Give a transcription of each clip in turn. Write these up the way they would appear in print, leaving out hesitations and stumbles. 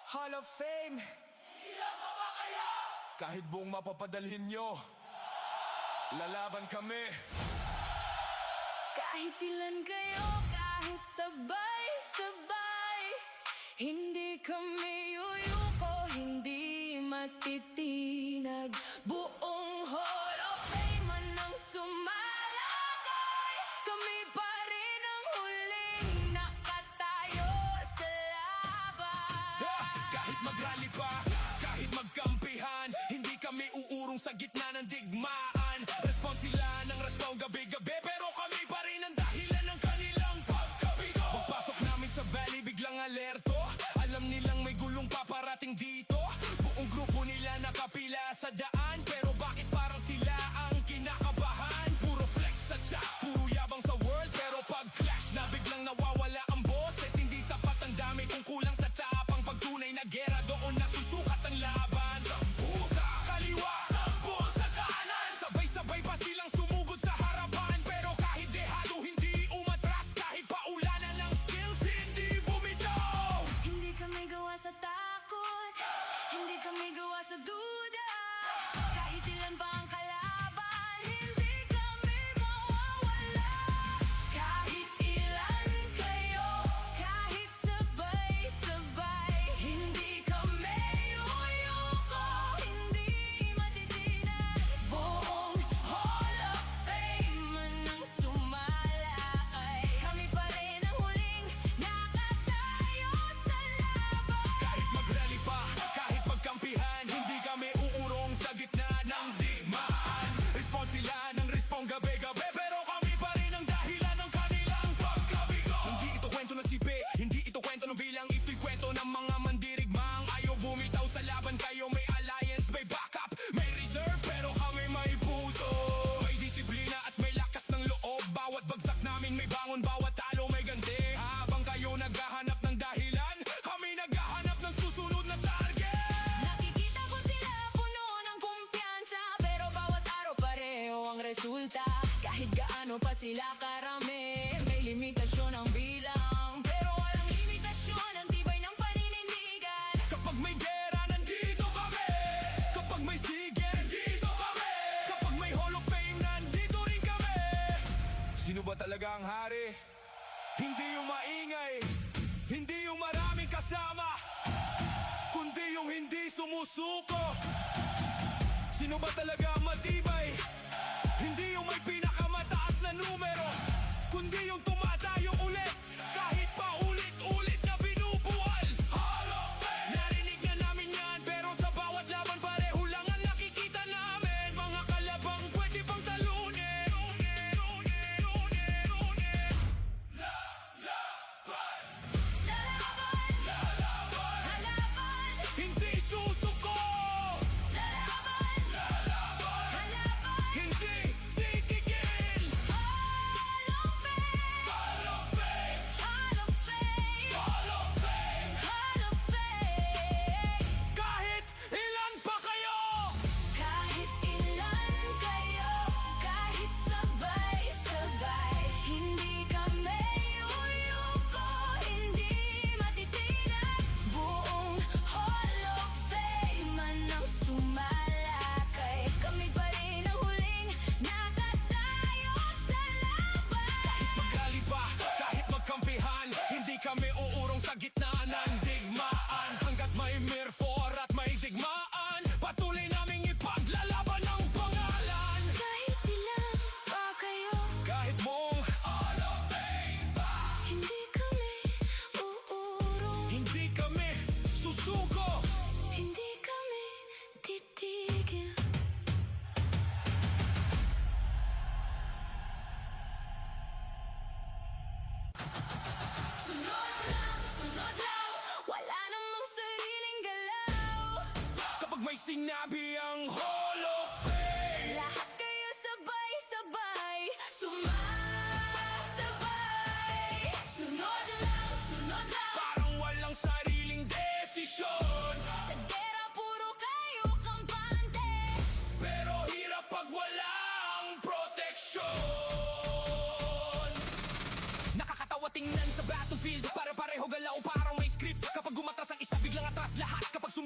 Hall of Fame. Ilan pa ba kayo? Kahit buong mapapadalhin nyo, lalaban kami. Kahit ilan kayo, kahit sabay-sabay, hindi kami yuyuko, hindi matitinag. Buong Hall of Fame man ang sumalakay, kami pa rin ang huling nakatayo sa laban. Kahit magrally pa, kahit magkampihan, hindi kami uurong sa gitna ng digmaan. Response sila ng respond gabi-gabi, pero kami pa rin ang dahilan ng kanilang pagkabigo. Pagpasok namin sa valley, biglang alerto. Alam nilang may gulong paparating dito. Buong grupo nila nakapila sa daan, pero bakit parang sila ang kinakabahan? Puro flex sa chat, puro yabang sa world, pero pag clash na biglang nawawala ang boses. Hindi sapat ang dami kung kulang sa tapang. Pag tunay na gera, doon nasusukat ang laban. Sampu sa kaliwa, sampu sa kanan, sabay-sabay pa silang sumugod sa harapan. Pero kahit dehado, hindi umatras. Kahit paulanan ng skills, hindi bumitaw. Hindi kami gawa sa takot, hindi kami gawa sa duda. Kahit ilan pa ang kalaban, hindi kami mawawala. Kahit ilan kayo, kahit sabay-sabay, hindi kami yuyuko, hindi matitinag. Buong Hall of Fame man ang sumalakay, kami pa rin ang huling nakatayo sa laban. Kahit mag-rally pa, kahit magkampihan, hindi kami uurong sa gitna ng digmaan. Response sila ng respond gabi-gabi, pero kami pa rin ang dahilan ng kanilang pagkabigo. Hindi ito kwento ng sipi, hindi ito kwento ng bilang. Ito'y kwento ng mga mandirigmang ayaw bumitaw sa laban. Kayo may alliance, may backup, may reserve, pero kami may puso. May disiplina at may lakas ng loob. Bawat bagsak namin may bangon, bawat talo may ganti. Habang kayo naghahanap ng dahilan, kami naghahanap ng susunod na target. Nakikita ko sila puno ng kumpiyansa, pero bawat araw pareho ang resulta. Kahit gaano pa sila karami, may limitasyon ang bilang, pero walang limitasyon ang tibay ng paninindigan. Kapag may gera, nandito kami. Kapag may sige, nandito kami. Kapag may Hall of Fame, nandito rin kami. Sino ba talaga ang hari? Hindi yung maingay, hindi yung maraming kasama, kundi yung hindi sumusuko. Sino ba talaga ang matibay? Hindi yung may pinakamataas na numero, kundi yung tumatayo ulit kahit pa ulit-ulit na binubuwal. Hall of Fame! Narinig na namin yan, pero sa bawat laban pareho lang ang nakikita namin. Mga kalabang pwede bang talunin? Lalaban, halaban, Hindi susuko! lalaban, halaban. Hindi titigil! Hall of Fame, Hall of Fame! Hall of Fame, Hall of Fame! Hall of Fame. Kahit ilan pa kayo! Kahit ilan kayo, kahit sabay-sabay, hindi kami yuyuko, hindi matitinag. Buong Hall of Fame man ang sumalakay, kami pa rin ang huling nakatayo sa laban. Magali pa, kahit magkampihan, hindi kami uurong sa gitna ng digmaan. Hanggat may mirfor at may digmaan, patuloy naming ipaglalaban ang pangalan. Kahit ilan pa kayo, Kahit mong Hall of Fame pa, hindi kami uurong, hindi kami susuko. hindi kami titigil. Sunod lang, wala namang sariling galaw. Kapag may sinabi ang Hall of Fame, Lahat kayo sabay-sabay, sumasabay. Sunod lang, parang walang sariling desisyon. sa gera puro kayo kampante. Pero hirap pag walang proteksyon. Nakakatawa tingnan sa battlefield, pare-pareho galaw parang may script. Kapag gumatras ang isa biglang atras lahat.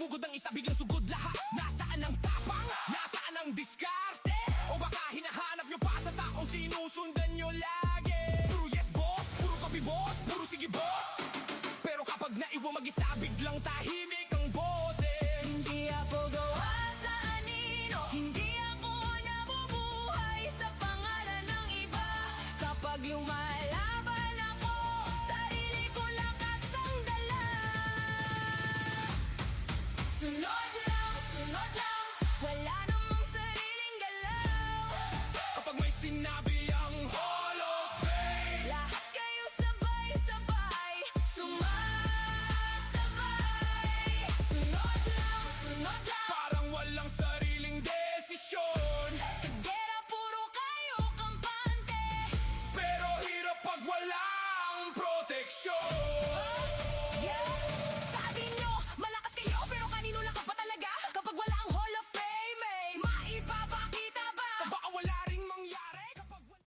sumugod ang isa biglang sugod lahat. Nasaan ang tapang? Nasaan ang diskarte? O baka hinahanap nyo pa sa taong sinusundan nyo lagi? Puro yes boss, puro copy boss, puro sige boss. Pero kapag naiwan mag-isa biglang tahimik.